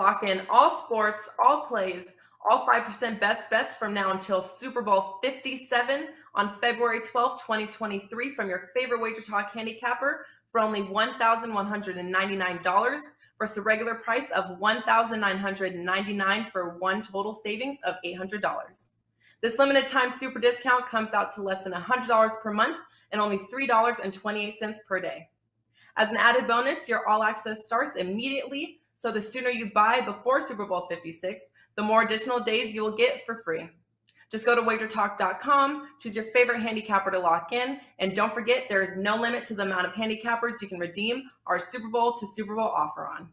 Lock in all sports, all plays, all 5% best bets from now until Super Bowl 57 on February 12th, 2023 from your favorite WagerTalk handicapper for only $1,199 versus a regular price of $1,999 for one total savings of $800. This limited time super discount comes out to less than $100 per month and only $3.28 per day. As an added bonus, your all access starts immediately, so the sooner you buy before Super Bowl 56, the more additional days you will get for free. Just go to wagertalk.com, choose your favorite handicapper to lock in, and don't forget there is no limit to the amount of handicappers you can redeem our Super Bowl to Super Bowl offer on.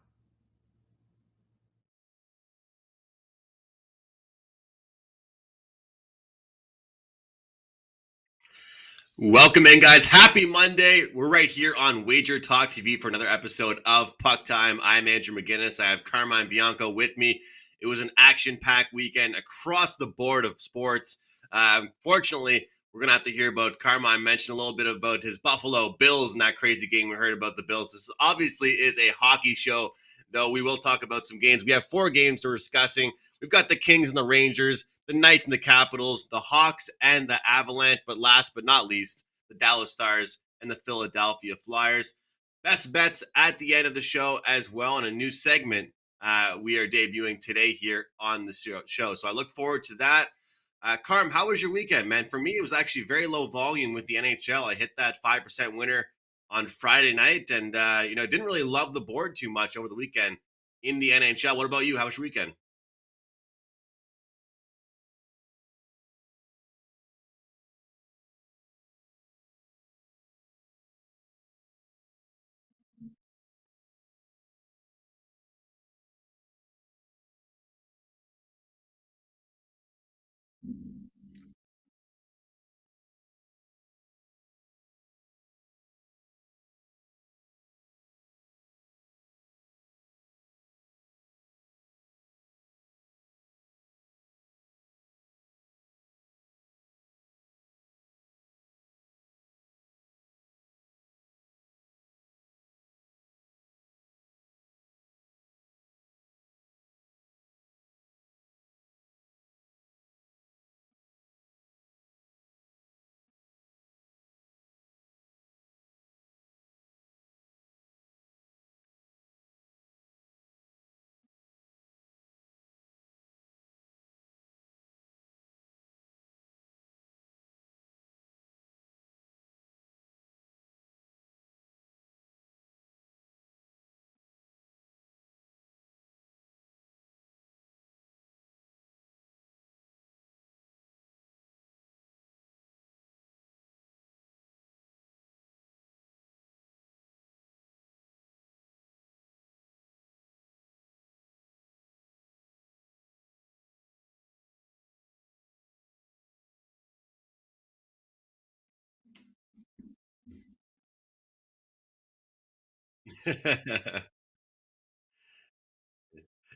Welcome in, guys. Happy Monday. We're right here on WagerTalk TV for another episode of Puck Time. I'm Andrew McInnis. I have Carmine Bianco with me. It was an action-packed weekend across the board of sports. Unfortunately, we're going to have to hear about Carmine mention a little bit about his Buffalo Bills and that crazy game we heard about the Bills. This obviously is a hockey show, though we will talk about some games. We have 4 games we're discussing. We've got the Kings and the Rangers, the Knights and the Capitals, the Hawks and the Avalanche, but last but not least, the Dallas Stars and the Philadelphia Flyers. Best bets at the end of the show as well, in a new segment we are debuting today here on the show. So I look forward to that. Carm, how was your weekend, man? For me, it was actually very low volume with the NHL. I hit that 5% winner on Friday night and, didn't really love the board too much over the weekend in the NHL. What about you? How was your weekend?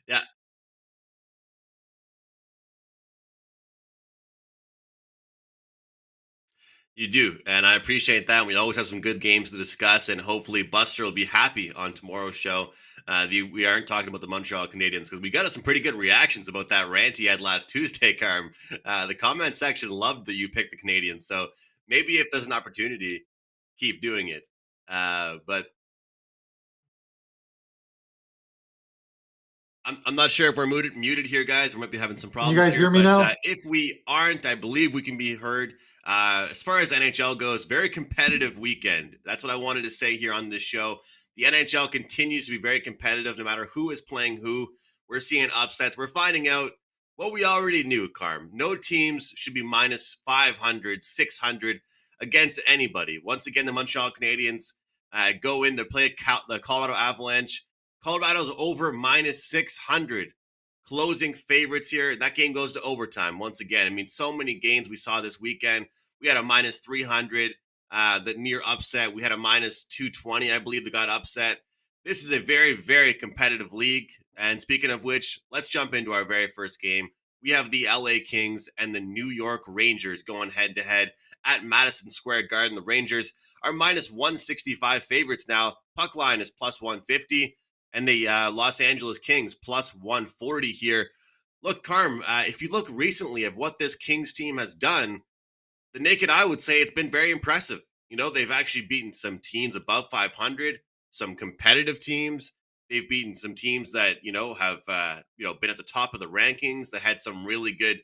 Yeah, you do, and I appreciate that. We always have some good games to discuss, and hopefully Buster will be happy on tomorrow's show. We aren't talking about the Montreal Canadiens because we got some pretty good reactions about that rant he had last Tuesday, Carm. The comment section loved that you picked the Canadiens, so maybe if there's an opportunity, keep doing it. But I'm not sure if we're muted here, guys. We might be having some Can you problems guys here. hear me But now? if we aren't, I believe we can be heard. As far as NHL goes, very competitive weekend. That's what I wanted to say here on this show. The NHL continues to be very competitive no matter who is playing who. We're seeing upsets. We're finding out what we already knew, Carm. No teams should be minus 500, 600 against anybody. Once again, the Montreal Canadiens go in to play the Colorado Avalanche. Colorado's over minus 600, closing favorites here. That game goes to overtime once again. I mean, so many games we saw this weekend. We had a minus 300, the near upset. We had a minus 220, I believe, that got upset. This is a very, very competitive league. And speaking of which, let's jump into our very first game. We have the LA Kings and the New York Rangers going head to head at Madison Square Garden. The Rangers are minus 165 favorites now. Puck line is plus 150. and the Los Angeles Kings plus 140 here. Look, Carm, if you look recently of what this Kings team has done, the naked eye would say it's been very impressive. They've actually beaten some teams above 500, some competitive teams. They've beaten some teams that, have, been at the top of the rankings, that had some really good,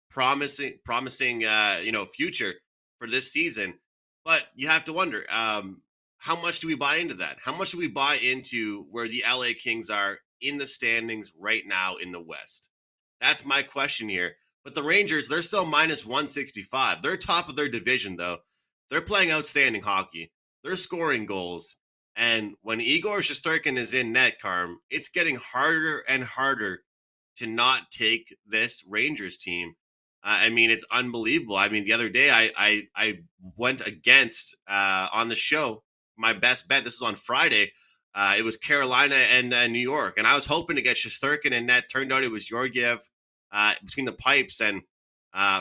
promising, future for this season. But you have to wonder, how much do we buy into that? How much do we buy into where the LA Kings are in the standings right now in the West? That's my question here. But the Rangers, they're still minus 165. They're top of their division, though. They're playing outstanding hockey. They're scoring goals. And when Igor Shesterkin is in net, Carm, it's getting harder and harder to not take this Rangers team. It's unbelievable. The other day I went against on the show my best bet. This is on Friday. It was Carolina and New York, and I was hoping to get Shesterkin in net. Turned out it was Georgiev between the pipes, and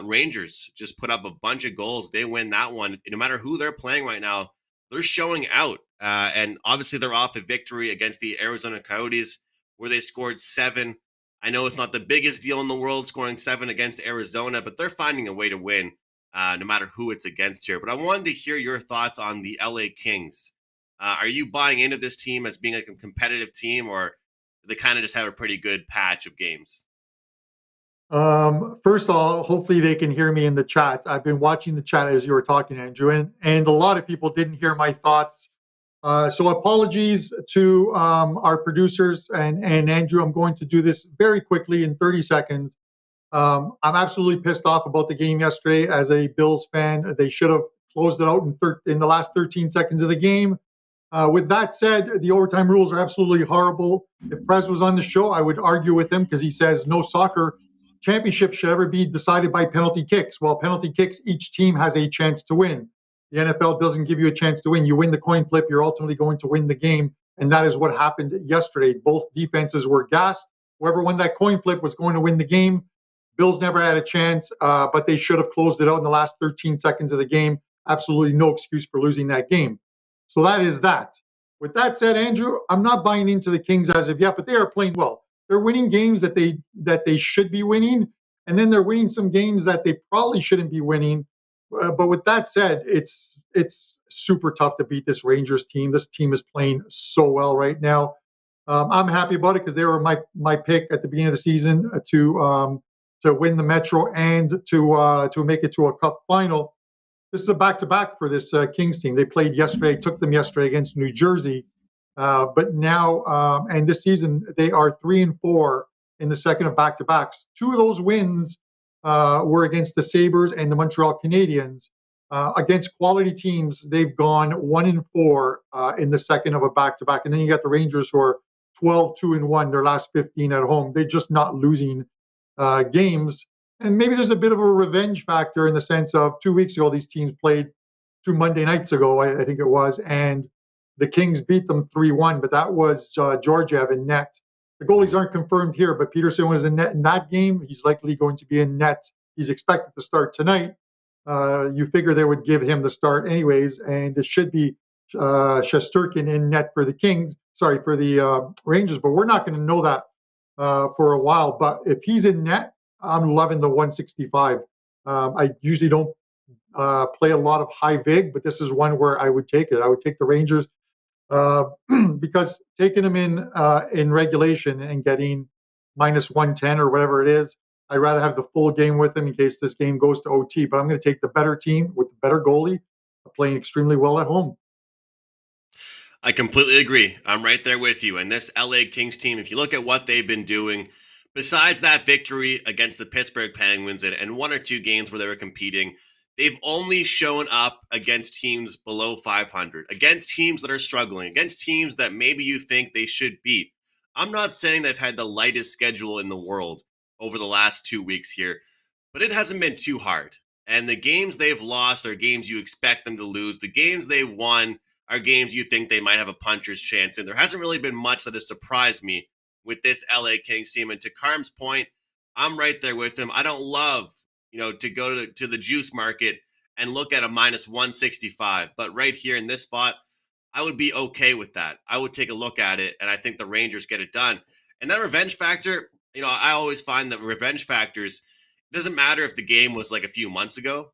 Rangers just put up a bunch of goals. They win that one. No matter who they're playing right now, they're showing out. And obviously they're off a victory against the Arizona Coyotes where they scored 7. I know it's not the biggest deal in the world scoring 7 against Arizona, but they're finding a way to win no matter who it's against here. But I wanted to hear your thoughts on the LA Kings. Are you buying into this team as being a competitive team, or they kind of just have a pretty good patch of games? First of all, hopefully they can hear me in the chat. I've been watching the chat as you were talking, Andrew, and a lot of people didn't hear my thoughts. So apologies to our producers and Andrew. I'm going to do this very quickly in 30 seconds. I'm absolutely pissed off about the game yesterday as a Bills fan. They should have closed it out in the last 13 seconds of the game. With that said, the overtime rules are absolutely horrible. If Prez was on the show, I would argue with him because he says no soccer championship should ever be decided by penalty kicks. Well, penalty kicks, each team has a chance to win. The NFL doesn't give you a chance to win. You win the coin flip, you're ultimately going to win the game. And that is what happened yesterday. Both defenses were gassed. Whoever won that coin flip was going to win the game. Bills never had a chance, but they should have closed it out in the last 13 seconds of the game. Absolutely no excuse for losing that game. So that is that. With that said, Andrew, I'm not buying into the Kings as of yet, but they are playing well. They're winning games that they should be winning, and then they're winning some games that they probably shouldn't be winning. But with that said, it's super tough to beat this Rangers team. This team is playing so well right now. I'm happy about it because they were my pick at the beginning of the season to win the Metro and to make it to a Cup final. This is a back-to-back for this Kings team. They played yesterday, took them yesterday against New Jersey. But now, and this season, they are 3-4 in the second of back-to-backs. 2 of those wins were against the Sabres and the Montreal Canadiens. Against quality teams, they've gone 1-4 in the second of a back-to-back. And then you got the Rangers who are 12-2-1 their last 15 at home. They're just not losing games. And maybe there's a bit of a revenge factor in the sense of 2 weeks ago, these teams played 2 Monday nights ago, I think it was, and the Kings beat them 3-1, but that was Georgiev in net. The goalies aren't confirmed here, but Peterson was in net in that game. He's likely going to be in net. He's expected to start tonight. You figure they would give him the start anyways, and it should be Shesterkin in net for the Kings. Sorry, for the Rangers, but we're not going to know that for a while. But if he's in net, I'm loving the 165. I usually don't play a lot of high vig, but this is one where I would take it. I would take the Rangers because taking them in regulation and getting minus 110 or whatever it is, I'd rather have the full game with them in case this game goes to OT. But I'm going to take the better team with the better goalie, playing extremely well at home. I completely agree. I'm right there with you. And this LA Kings team, if you look at what they've been doing, besides that victory against the Pittsburgh Penguins and 1 or 2 games where they were competing, they've only shown up against teams below 500, against teams that are struggling, against teams that maybe you think they should beat. I'm not saying they've had the lightest schedule in the world over the last 2 weeks here, but it hasn't been too hard. And the games they've lost are games you expect them to lose. The games they've won are games you think they might have a puncher's chance in. There hasn't really been much that has surprised me with this LA Kings team. And to Carm's point, I'm right there with him. I don't love, to go to the juice market and look at a minus 165. But right here in this spot, I would be okay with that. I would take a look at it, and I think the Rangers get it done. And that revenge factor, I always find that revenge factors, it doesn't matter if the game was like a few months ago,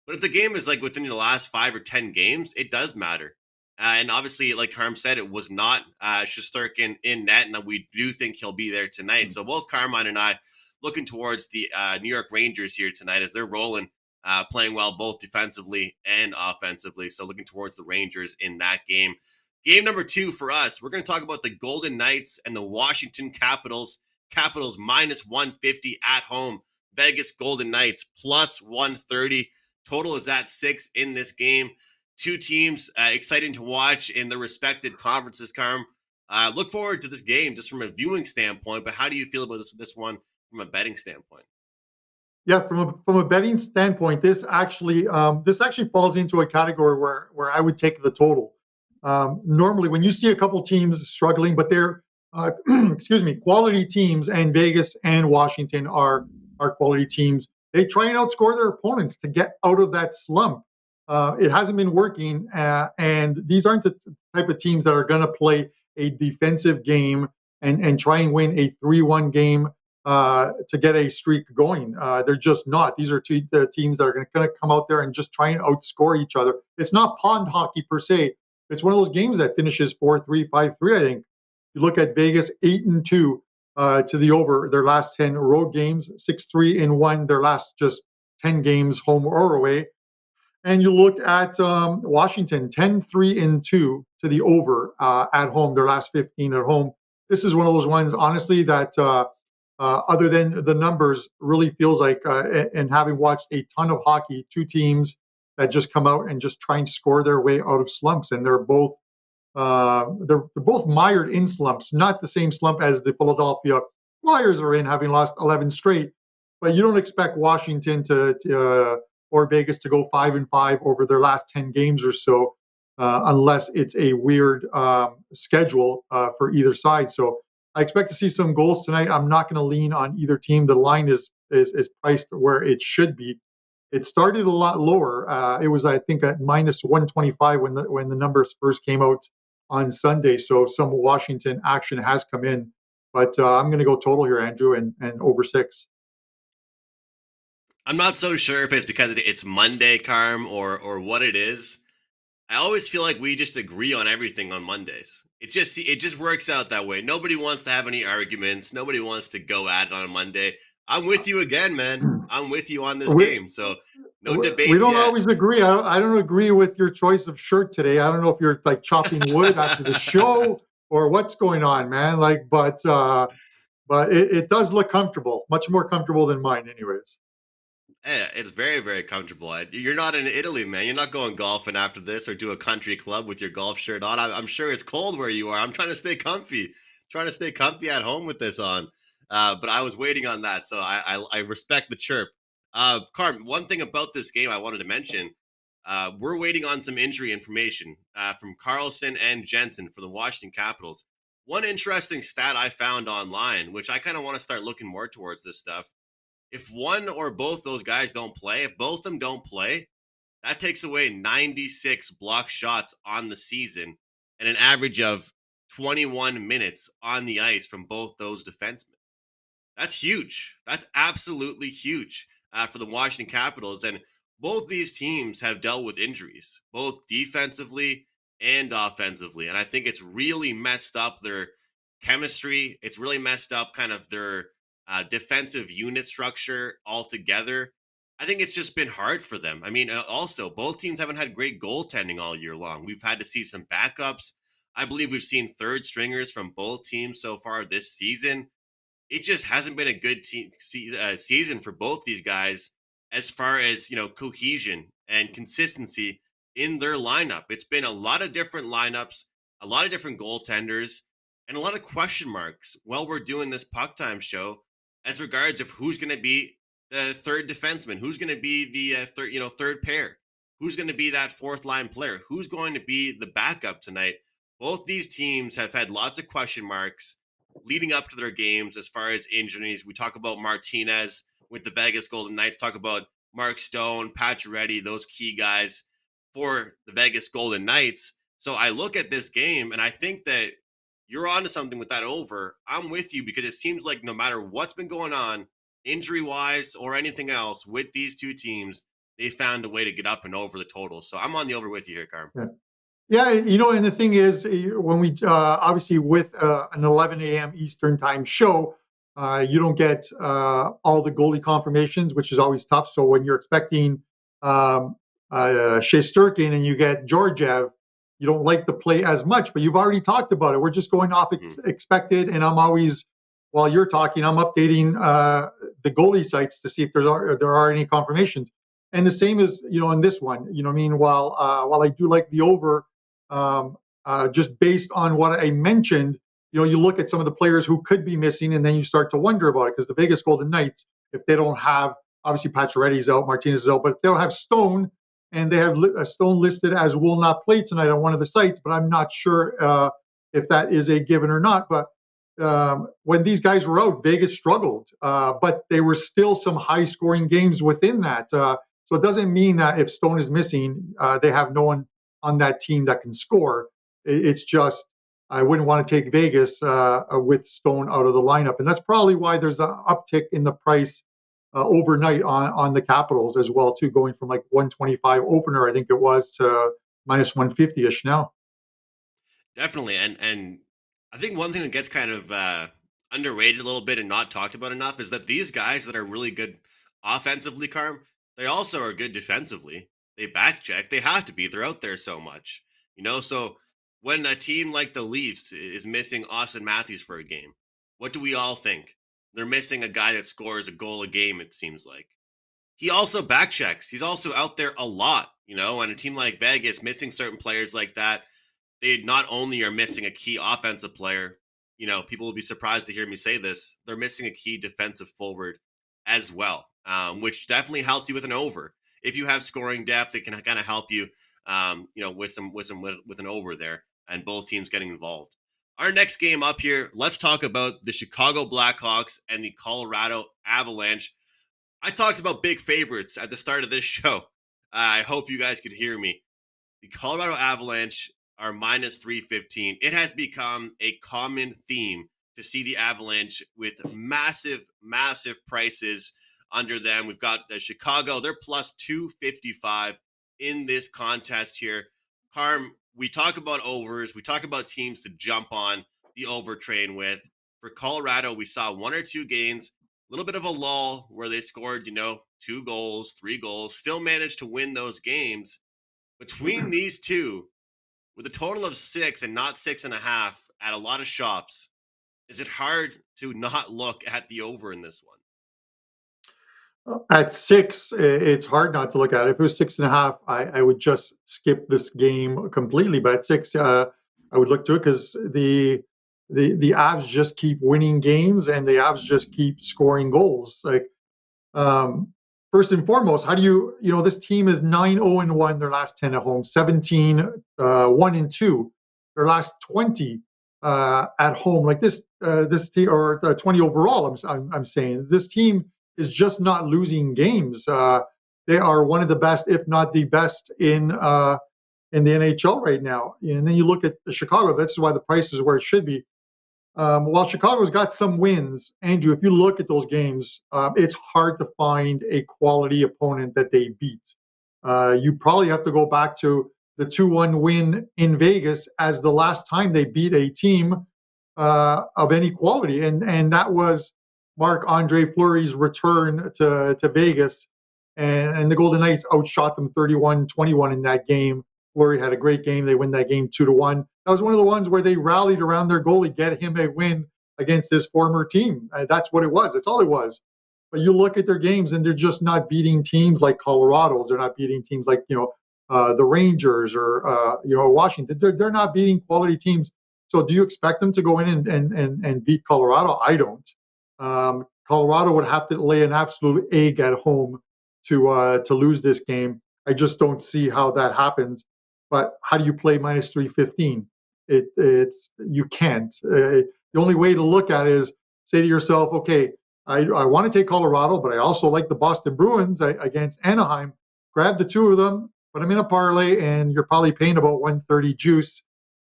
but if the game is like within the last 5 or 10 games, it does matter. And obviously, like Carm said, it was not Shesterkin in net, and we do think he'll be there tonight. So both Carmine and I looking towards the New York Rangers here tonight as they're rolling, playing well both defensively and offensively. So looking towards the Rangers in that game. Game number 2 for us, we're going to talk about the Golden Knights and the Washington Capitals. Capitals minus 150 at home. Vegas Golden Knights plus 130. Total is at 6 in this game. Two teams exciting to watch in their respected conferences, Carm. Look forward to this game just from a viewing standpoint, but how do you feel about this one from a betting standpoint? Yeah, from a betting standpoint, this actually falls into a category where I would take the total. Normally, when you see a couple teams struggling, but they're quality teams, and Vegas and Washington are quality teams, they try and outscore their opponents to get out of that slump. It hasn't been working, and these aren't the type of teams that are going to play a defensive game and try and win a 3-1 game to get a streak going. They're just not. These are two teams that are going to come out there and just try and outscore each other. It's not pond hockey per se. It's one of those games that finishes 4-3, 5-3, I think. You look at Vegas, 8-2 to the over their last 10 road games, 6-3-1 their last just 10 games home or away. And you look at Washington, 10-3-2 to the over at home, their last 15 at home. This is one of those ones, honestly, that other than the numbers, really feels like, and having watched a ton of hockey, two teams that just come out and just try and score their way out of slumps, and they're both mired in slumps, not the same slump as the Philadelphia Flyers are in, having lost 11 straight. But you don't expect Washington or Vegas to go 5-5 over their last 10 games or so, unless it's a weird schedule for either side. So I expect to see some goals tonight. I'm not going to lean on either team. The line is priced where it should be. It started a lot lower. It was, I think, at minus 125 when the numbers first came out on Sunday. So some Washington action has come in. But I'm going to go total here, Andrew, and over 6. I'm not so sure if it's because it's Monday, Carm, or what it is. I always feel like we just agree on everything on Mondays. It just works out that way. Nobody wants to have any arguments. Nobody wants to go at it on a Monday. I'm with you again, man. I'm with you on this game. So no debates. We don't always agree. I don't agree with your choice of shirt today. I don't know if you're like chopping wood after the show or what's going on, man. But it does look comfortable, much more comfortable than mine, anyways. Yeah, it's very, very comfortable. You're not in Italy, man. You're not going golfing after this or do a country club with your golf shirt on. I'm sure it's cold where you are. I'm trying to stay comfy, at home with this on. But I was waiting on that, so I respect the chirp. Carm, one thing about this game I wanted to mention, we're waiting on some injury information from Carlson and Jensen for the Washington Capitals. One interesting stat I found online, which I kind of want to start looking more towards this stuff. If one or both those guys don't play, if both of them don't play, that takes away 96 block shots on the season and an average of 21 minutes on the ice from both those defensemen. That's huge. That's absolutely huge for the Washington Capitals. And both these teams have dealt with injuries, both defensively and offensively. And I think it's really messed up their chemistry. It's really messed up kind of their defensive unit structure altogether. I think it's just been hard for them. I mean, also, both teams haven't had great goaltending all year long. We've had to see some backups. I believe we've seen third stringers from both teams so far this season. It just hasn't been a good season for both these guys as far as, cohesion and consistency in their lineup. It's been a lot of different lineups, a lot of different goaltenders, and a lot of question marks while we're doing this Puck Time show as regards of who's going to be the third defenseman, who's going to be the third pair, who's going to be that fourth line player, who's going to be the backup tonight. Both these teams have had lots of question marks leading up to their games as far as injuries. We talk about Martinez with the Vegas Golden Knights, talk about Mark Stone, Pacioretty, those key guys for the Vegas Golden Knights. So I look at this game and I think that you're onto something with that over. I'm with you because it seems like no matter what's been going on, injury-wise or anything else, with these two teams, they found a way to get up and over the total. So I'm on the over with you here, Carm. Yeah. Yeah, and the thing is, when we obviously with an 11 a.m. Eastern time show, you don't get all the goalie confirmations, which is always tough. So when you're expecting Shesterkin and you get Georgiev, you don't like the play as much, but you've already talked about it. We're just going off expected, and I'm always, while you're talking, I'm updating the goalie sites to see if there are any confirmations. And the same as in this one, I mean, while I do like the over. Just based on what I mentioned, you look at some of the players who could be missing, and then you start to wonder about it because the Vegas Golden Knights, if they don't have, obviously Pacioretty's out, Martinez is out, but if they don't have Stone, and they have Stone listed as will not play tonight on one of the sites, but I'm not sure if that is a given or not. But when these guys were out, Vegas struggled, but there were still some high-scoring games within that. So it doesn't mean that if Stone is missing, they have no one on that team that can score. It's just I wouldn't want to take Vegas with Stone out of the lineup, and that's probably why there's an uptick in the price overnight on the Capitals as well too, going from like 125 opener, I think it was, to minus 150-ish now. Definitely, and I think one thing that gets kind of underrated a little bit and not talked about enough is that these guys that are really good offensively, Carm, they also are good defensively. They back check. They have to be. They're out there so much, So when a team like the Leafs is missing Austin Matthews for a game, what do we all think? They're missing a guy that scores a goal a game, it seems like. He also back checks. He's also out there a lot, and a team like Vegas missing certain players like that, they not only are missing a key offensive player, people will be surprised to hear me say this, they're missing a key defensive forward as well, which definitely helps you with an over. If you have scoring depth, it can kind of help you, with an over there, and both teams getting involved. Our next game up here, let's talk about the Chicago Blackhawks and the Colorado Avalanche. I talked about big favorites at the start of this show. I hope you guys could hear me. The Colorado Avalanche are minus 315. It has become a common theme to see the Avalanche with massive, massive prices under them. We've got Chicago. They're plus 255 in this contest here. Carm, we talk about overs. We talk about teams to jump on the over train with. For Colorado, we saw one or two games, a little bit of a lull where they scored, 2 goals, 3 goals, still managed to win those games. Between these two, with a total of 6 and not 6.5 at a lot of shops, is it hard to not look at the over in this one? At 6, it's hard not to look at it. If it was 6.5, I would just skip this game completely. But at 6, I would look to it because the Avs just keep winning games and the Avs just keep scoring goals. Like, first and foremost, how do you this team is 9-0-1 their last 10 at home, 17-1-2 their last 20 at home. Like this team, or 20 overall. I'm saying this team is just not losing games. They are one of the best, if not the best, in the NHL right now. And then you look at Chicago. That's why the price is where it should be. While Chicago's got some wins, Andrew, if you look at those games, it's hard to find a quality opponent that they beat. You probably have to go back to the 2-1 win in Vegas as the last time they beat a team of any quality, and that was Marc-Andre Fleury's return to Vegas, and the Golden Knights outshot them 31-21 in that game. Fleury had a great game. They win that game 2-1. That was one of the ones where they rallied around their goalie, get him a win against his former team. That's what it was. That's all it was. But you look at their games, and they're just not beating teams like Colorado. They're not beating teams like the Rangers or Washington. They're not beating quality teams. So do you expect them to go in and beat Colorado? I don't. Colorado would have to lay an absolute egg at home to lose this game. I just don't see how that happens. But how do you play minus 315? You can't. The only way to look at it is say to yourself, okay, I want to take Colorado, but I also like the Boston Bruins against Anaheim. Grab the two of them, but I'm in a parlay and you're probably paying about 130 juice,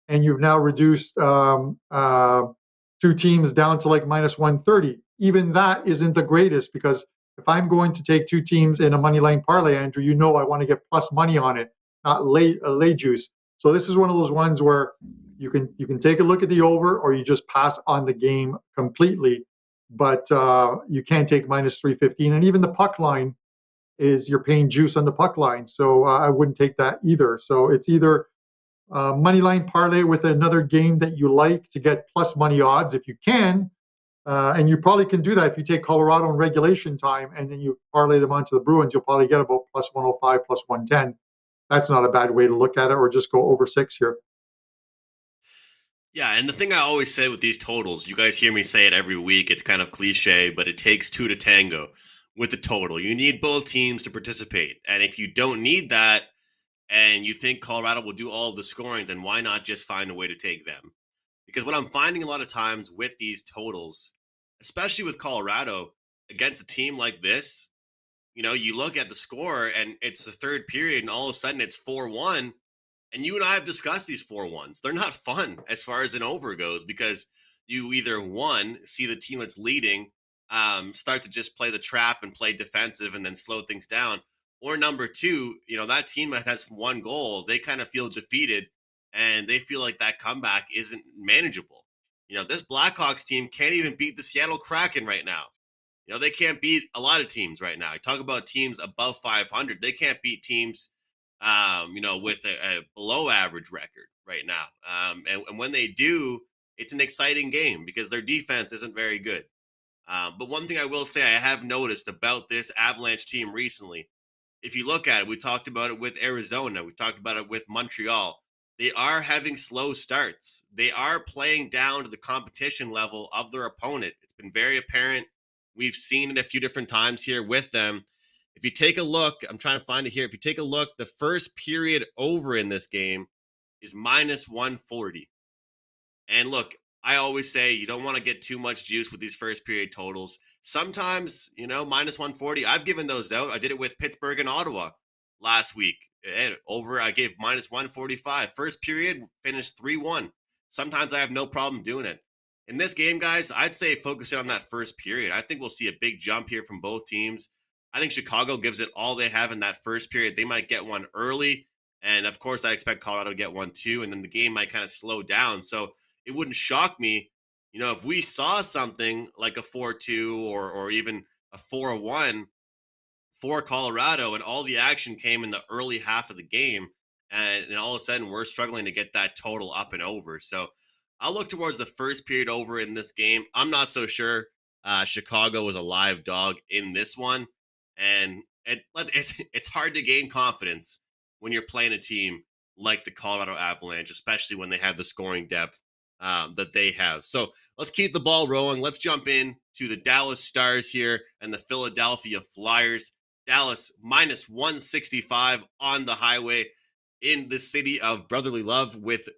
and you've now reduced two teams down to like minus 130. Even that isn't the greatest, because if I'm going to take two teams in a money line parlay, Andrew, I want to get plus money on it, not lay juice. So this is one of those ones where you can take a look at the over, or you just pass on the game completely. But you can't take minus 315, and even the puck line is, you're paying juice on the puck line. So I wouldn't take that either. So it's either money line parlay with another game that you like to get plus money odds if you can. And you probably can do that if you take Colorado in regulation time and then you parlay them onto the Bruins. You'll probably get about plus 105, plus 110. That's not a bad way to look at it, or just go over 6 here. Yeah, and the thing I always say with these totals, you guys hear me say it every week, it's kind of cliche, but it takes two to tango with the total. You need both teams to participate. And if you don't need that, and you think Colorado will do all of the scoring, then why not just find a way to take them? Because what I'm finding a lot of times with these totals, especially with Colorado, against a team like this, you look at the score and it's the third period and all of a sudden it's 4-1. And you and I have discussed these 4-1s. They're not fun as far as an over goes, because you either, one, see the team that's leading start to just play the trap and play defensive and then slow things down. Or number two, that team that has one goal, they kind of feel defeated and they feel like that comeback isn't manageable. This Blackhawks team can't even beat the Seattle Kraken right now. They can't beat a lot of teams right now. You talk about teams above 500. They can't beat teams, with a below average record right now. And when they do, it's an exciting game because their defense isn't very good. But one thing I will say I have noticed about this Avalanche team recently, if you look at it, we talked about it with Arizona. We talked about it with Montreal. They are having slow starts. They are playing down to the competition level of their opponent. It's been very apparent. We've seen it a few different times here with them. If you take a look, I'm trying to find it here. If you take a look, the first period over in this game is minus 140. And look, I always say you don't want to get too much juice with these first period totals. Sometimes, minus 140, I've given those out. I did it with Pittsburgh and Ottawa last week. And over, I gave minus 145. First period finished 3-1. Sometimes I have no problem doing it. In this game, guys, I'd say focus in on that first period. I think we'll see a big jump here from both teams. I think Chicago gives it all they have in that first period. They might get one early. And, of course, I expect Colorado to get one too. And then the game might kind of slow down. So it wouldn't shock me, if we saw something like a 4-2 or even a 4-1 for Colorado and all the action came in the early half of the game. And all of a sudden we're struggling to get that total up and over. So I'll look towards the first period over in this game. I'm not so sure Chicago was a live dog in this one. And it's hard to gain confidence when you're playing a team like the Colorado Avalanche, especially when they have the scoring depth that they have. So let's keep the ball rolling. Let's jump in to the Dallas Stars here and the Philadelphia Flyers. Dallas minus 165 on the highway in the city of brotherly love with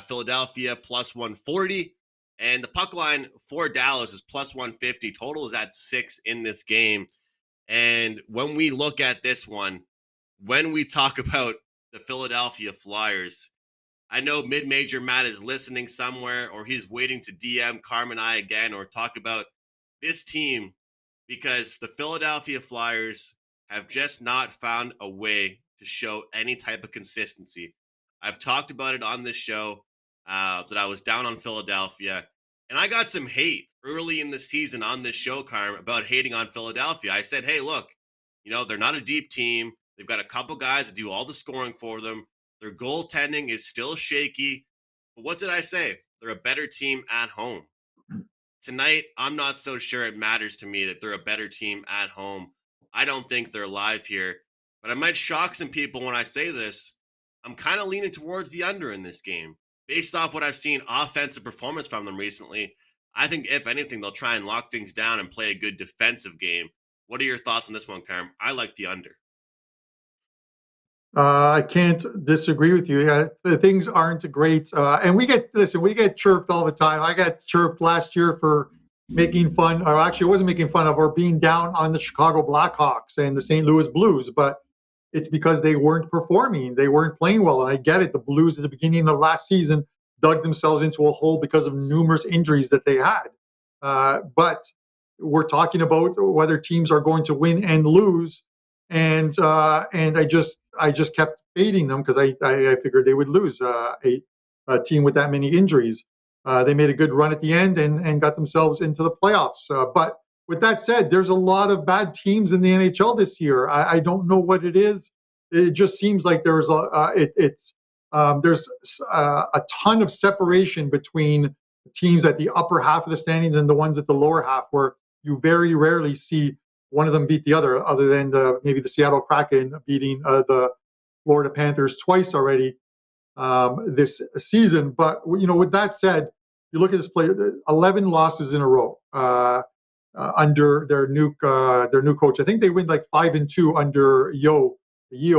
Philadelphia plus 140. And the puck line for Dallas is plus 150. Total is at 6 in this game. And when we look at this one, when we talk about the Philadelphia Flyers, I know mid-major Matt is listening somewhere, or he's waiting to DM Carmine and I again, or talk about this team, because the Philadelphia Flyers have just not found a way to show any type of consistency. I've talked about it on this show that I was down on Philadelphia, and I got some hate early in the season on this show, Carm, about hating on Philadelphia. I said, hey, look, they're not a deep team. They've got a couple guys that do all the scoring for them. Their goaltending is still shaky. But what did I say? They're a better team at home. Tonight, I'm not so sure it matters to me that they're a better team at home. I don't think they're live here. But I might shock some people when I say this. I'm kind of leaning towards the under in this game. Based off what I've seen offensive performance from them recently, I think, if anything, they'll try and lock things down and play a good defensive game. What are your thoughts on this one, Carm? I like the under. I can't disagree with you. The things aren't great. And we get chirped all the time. I got chirped last year for making fun, or actually I wasn't making fun of, or being down on the Chicago Blackhawks and the St. Louis Blues. But it's because they weren't performing. They weren't playing well. And I get it. The Blues at the beginning of last season dug themselves into a hole because of numerous injuries that they had. But we're talking about whether teams are going to win and lose. And I just kept fading them because I figured they would lose a team with that many injuries. They made a good run at the end and got themselves into the playoffs. But with that said, there's a lot of bad teams in the NHL this year. I don't know what it is. It just seems like there's a ton of separation between teams at the upper half of the standings and the ones at the lower half, where you very rarely see one of them beat the other than maybe the Seattle Kraken beating the Florida Panthers twice already this season. But with that said, you look at this player, 11 losses in a row under their new coach. I think they win like 5-2 under Yeo,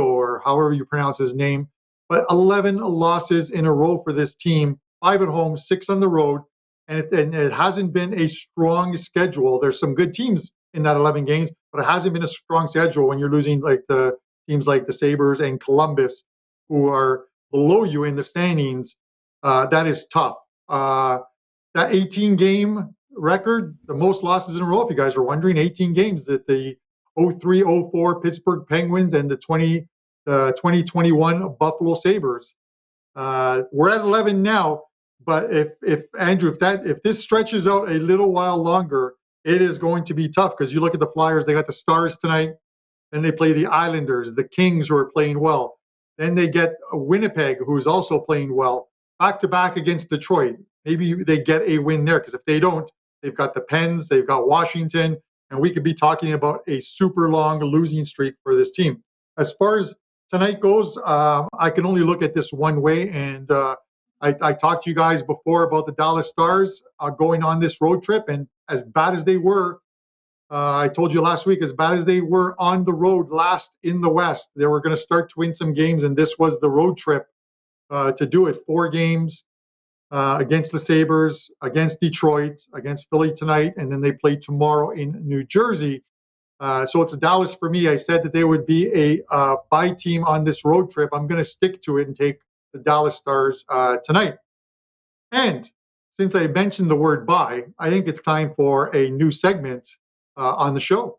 or however you pronounce his name. But 11 losses in a row for this team, 5 at home, 6 on the road, and it hasn't been a strong schedule. There's some good teams in that 11 games, but it hasn't been a strong schedule when you're losing like the teams like the Sabres and Columbus, who are below you in the standings. That is tough. That 18-game record, the most losses in a row, if you guys are wondering, 18 games that the 03-04 Pittsburgh Penguins and the 2021 Buffalo Sabres. We're at 11 now, but if Andrew, if this stretches out a little while longer, it is going to be tough, because you look at the Flyers, they got the Stars tonight, then they play the Islanders, the Kings, who are playing well. Then they get Winnipeg, who's also playing well, back to back against Detroit. Maybe they get a win there, because if they don't, they've got the Pens, they've got Washington, and we could be talking about a super long losing streak for this team. As far as tonight goes, I can only look at this one way, and I talked to you guys before about the Dallas Stars going on this road trip, and as bad as they were, I told you last week, as bad as they were on the road last in the West, they were going to start to win some games, and this was the road trip to do it. 4 games against the Sabres, against Detroit, against Philly tonight, and then they play tomorrow in New Jersey. So it's Dallas for me. I said that they would be a bye team on this road trip. I'm going to stick to it and take the Dallas Stars tonight. And since I mentioned the word bye, I think it's time for a new segment on the show.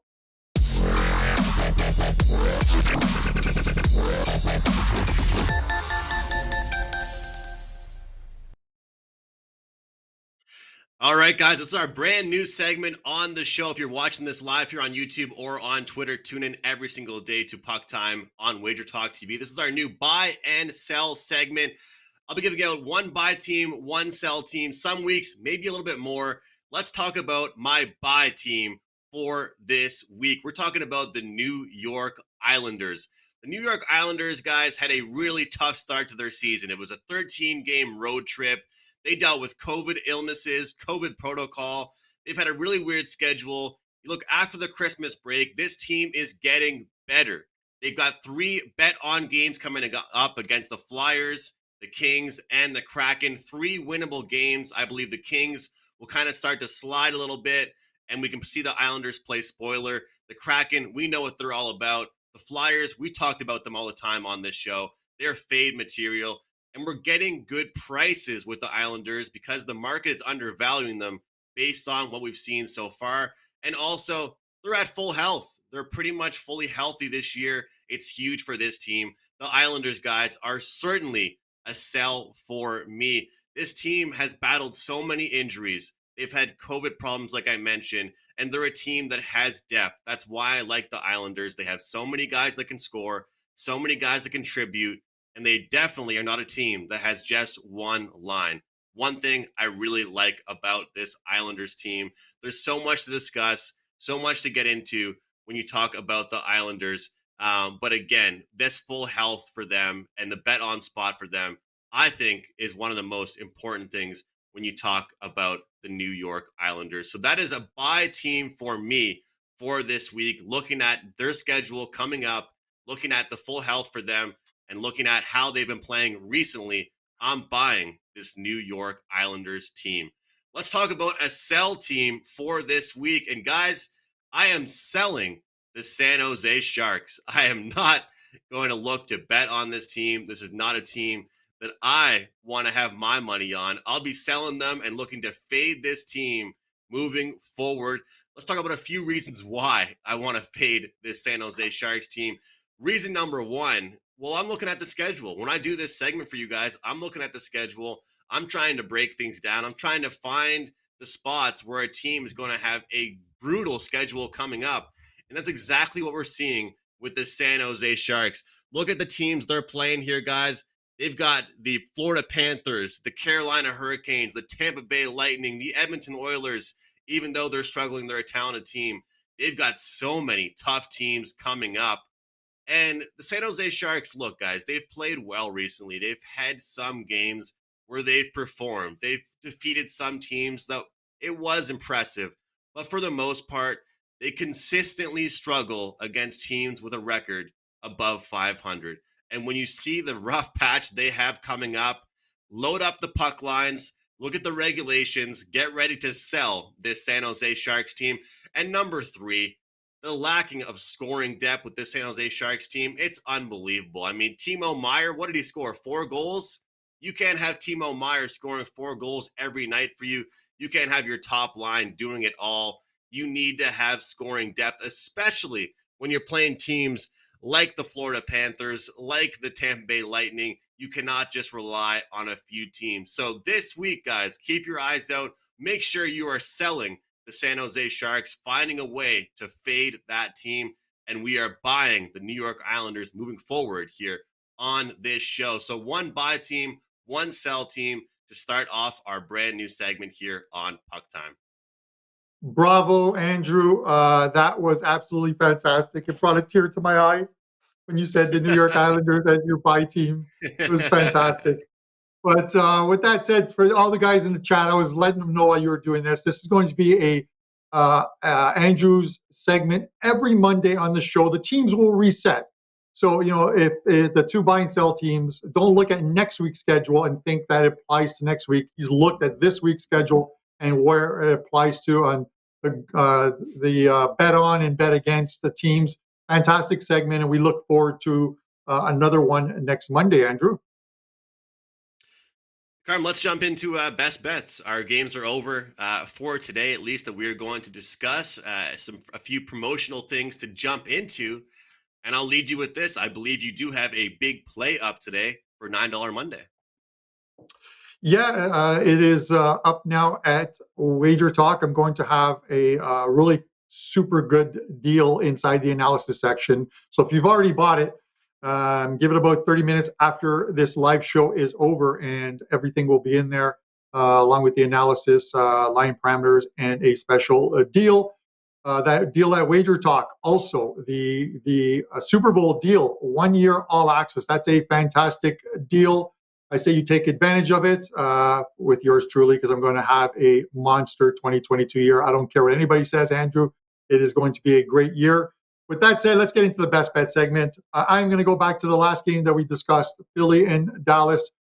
All right, guys, this is our brand new segment on the show. If you're watching this live here on YouTube or on Twitter, tune in every single day to Puck Time on WagerTalk TV. This is our new buy and sell segment. I'll be giving out one buy team, one sell team, some weeks, maybe a little bit more. Let's talk about my buy team for this week. We're talking about the New York Islanders. The New York Islanders, guys, had a really tough start to their season. It was a 13-game road trip. They dealt with COVID illnesses, COVID protocol. They've had a really weird schedule. You look after the Christmas break, this team is getting better. They've got 3 bet-on games coming up against the Flyers, the Kings, and the Kraken. 3 winnable games. I believe the Kings will kind of start to slide a little bit, and we can see the Islanders play spoiler. The Kraken, we know what they're all about. The Flyers, we talked about them all the time on this show. They're fade material. And we're getting good prices with the Islanders because the market is undervaluing them based on what we've seen so far. And also, they're at full health. They're pretty much fully healthy this year. It's huge for this team. The Islanders, guys, are certainly a sell for me. This team has battled so many injuries. They've had COVID problems, like I mentioned, and they're a team that has depth. That's why I like the Islanders. They have so many guys that can score, so many guys that contribute. And they definitely are not a team that has just one line. One thing I really like about this Islanders team, there's so much to discuss, so much to get into when you talk about the Islanders. But again, this full health for them and the bet on spot for them, I think is one of the most important things when you talk about the New York Islanders. So that is a buy team for me for this week, looking at their schedule coming up, looking at the full health for them, and looking at how they've been playing recently. I'm buying this New York Islanders team. Let's talk about a sell team for this week. And guys, I am selling the San Jose Sharks. I am not going to look to bet on this team. This is not a team that I want to have my money on. I'll be selling them and looking to fade this team moving forward. Let's talk about a few reasons why I want to fade this San Jose Sharks team. Reason number one, well, I'm looking at the schedule. When I do this segment for you guys, I'm looking at the schedule. I'm trying to break things down. I'm trying to find the spots where a team is going to have a brutal schedule coming up. And that's exactly what we're seeing with the San Jose Sharks. Look at the teams they're playing here, guys. They've got the Florida Panthers, the Carolina Hurricanes, the Tampa Bay Lightning, the Edmonton Oilers. Even though they're struggling, they're a talented team. They've got so many tough teams coming up. And the San Jose Sharks, look, guys, they've played well recently. They've had some games where they've performed. They've defeated some teams, though it was impressive. But for the most part, they consistently struggle against teams with a record above 500. And when you see the rough patch they have coming up, load up the puck lines, look at the regulations, get ready to sell this San Jose Sharks team. And number three, the lacking of scoring depth with this San Jose Sharks team, it's unbelievable. I mean, Timo Meier, what did he score? 4 goals? You can't have Timo Meier scoring 4 goals every night for you. You can't have your top line doing it all. You need to have scoring depth, especially when you're playing teams like the Florida Panthers, like the Tampa Bay Lightning. You cannot just rely on a few teams. So this week, guys, keep your eyes out. Make sure you are selling the San Jose Sharks, finding a way to fade that team. And we are buying the New York Islanders moving forward here on this show. So one buy team, one sell team to start off our brand new segment here on Puck Time. Bravo, Andrew. That was absolutely fantastic. It brought a tear to my eye when you said the New York Islanders as your buy team. It was fantastic. But with that said, for all the guys in the chat, I was letting them know why you were doing this. This is going to be Andrew's segment every Monday on the show. The teams will reset. So, if the two buy and sell teams, don't look at next week's schedule and think that it applies to next week. He's looked at this week's schedule and where it applies to on the bet on and bet against the teams. Fantastic segment, and we look forward to another one next Monday, Andrew. Carm, let's jump into best bets. Our games are over for today, at least, that we're going to discuss a few promotional things to jump into. And I'll lead you with this. I believe you do have a big play up today for $9 Monday. Yeah, it is up now at WagerTalk. I'm going to have a really super good deal inside the analysis section. So if you've already bought it, give it about 30 minutes after this live show is over, and everything will be in there, along with the analysis, line parameters, and a special deal. That deal at WagerTalk. Also, the Super Bowl deal, 1 year all access. That's a fantastic deal. I say you take advantage of it with yours truly, because I'm going to have a monster 2022 year. I don't care what anybody says, Andrew. It is going to be a great year. With that said, let's get into the best bet segment. I'm going to go back to the last game that we discussed, Philly and Dallas.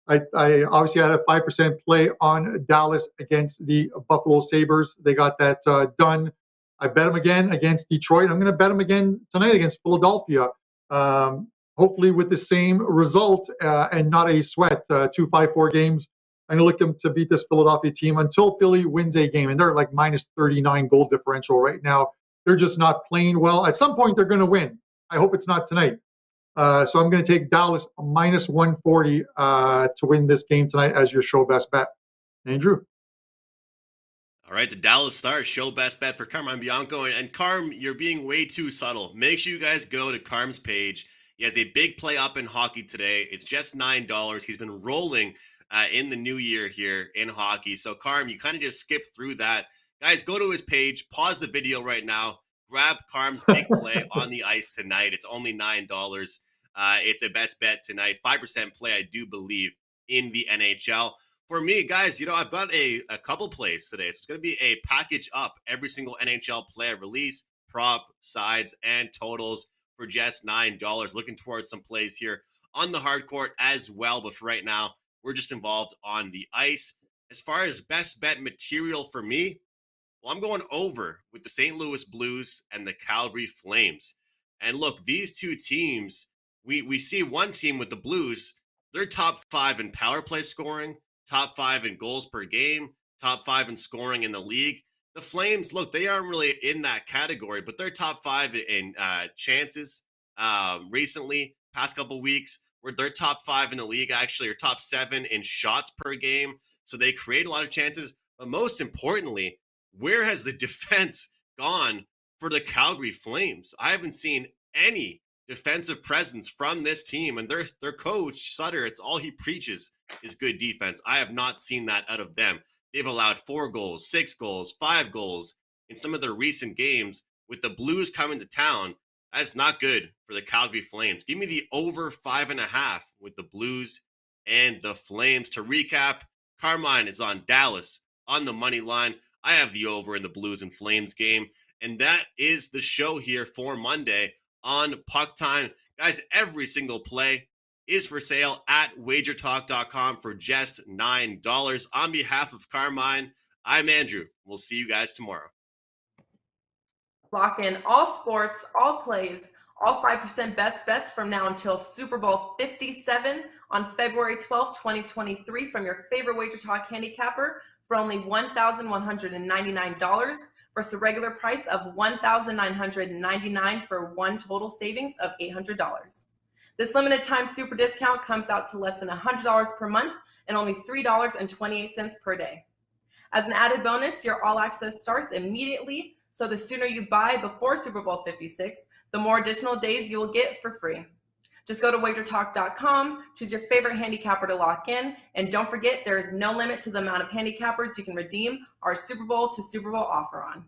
I obviously had a 5% play on Dallas against the Buffalo Sabres. They got that done. I bet them again against Detroit. I'm going to bet them again tonight against Philadelphia. Hopefully with the same result and not a sweat. 2-5-4 games. I'm going to look them to beat this Philadelphia team until Philly wins a game. And they're like minus 39 goal differential right now. They're just not playing well. At some point, they're going to win. I hope it's not tonight. So I'm going to take Dallas minus 140 to win this game tonight as your show best bet. Andrew? All right, the Dallas Stars show best bet for Carmine Bianco. And Carm, you're being way too subtle. Make sure you guys go to Carm's page. He has a big play up in hockey today. It's just $9. He's been rolling in the new year here in hockey. So, Carm, you kind of just skipped through that. Guys, go to his page, pause the video right now, grab Carm's big play on the ice tonight. It's only $9. It's a best bet tonight. 5% play, I do believe, in the NHL. For me, guys, I've got a couple plays today. So it's going to be a package up every single NHL play I release, prop, sides, and totals for just $9. Looking towards some plays here on the hard court as well. But for right now, we're just involved on the ice. As far as best bet material for me, well, I'm going over with the St. Louis Blues and the Calgary Flames. And look, these two teams we see one team with the Blues, they're top 5 in power play scoring, top 5 in goals per game, top 5 in scoring in the league. The Flames, look, they aren't really in that category, but they're top 5 in chances recently, past couple weeks, where they're top 5 in the league, actually, or top 7 in shots per game. So they create a lot of chances. But most importantly, where has the defense gone for the Calgary Flames? I haven't seen any defensive presence from this team, and their coach Sutter, it's all he preaches is good defense. I have not seen that out of them. They've allowed 4 goals, 6 goals, 5 goals in some of their recent games. With the Blues coming to town, that's not good for the Calgary Flames. Give me the over 5.5 with the Blues and the Flames. To recap, Carmine is on Dallas on the money line. I have the over in the Blues and Flames game. And that is the show here for Monday on Puck Time. Guys, every single play is for sale at WagerTalk.com for just $9. On behalf of Carmine, I'm Andrew. We'll see you guys tomorrow. Lock in all sports, all plays, all 5% best bets from now until Super Bowl 57 on February 12th, 2023 from your favorite WagerTalk handicapper for only $1,199 versus a regular price of $1,999 for one total savings of $800. This limited time super discount comes out to less than $100 per month and only $3.28 per day. As an added bonus, your all access starts immediately. So the sooner you buy before Super Bowl 56, the more additional days you will get for free. Just go to WagerTalk.com, choose your favorite handicapper to lock in, and don't forget there is no limit to the amount of handicappers you can redeem our Super Bowl to Super Bowl offer on.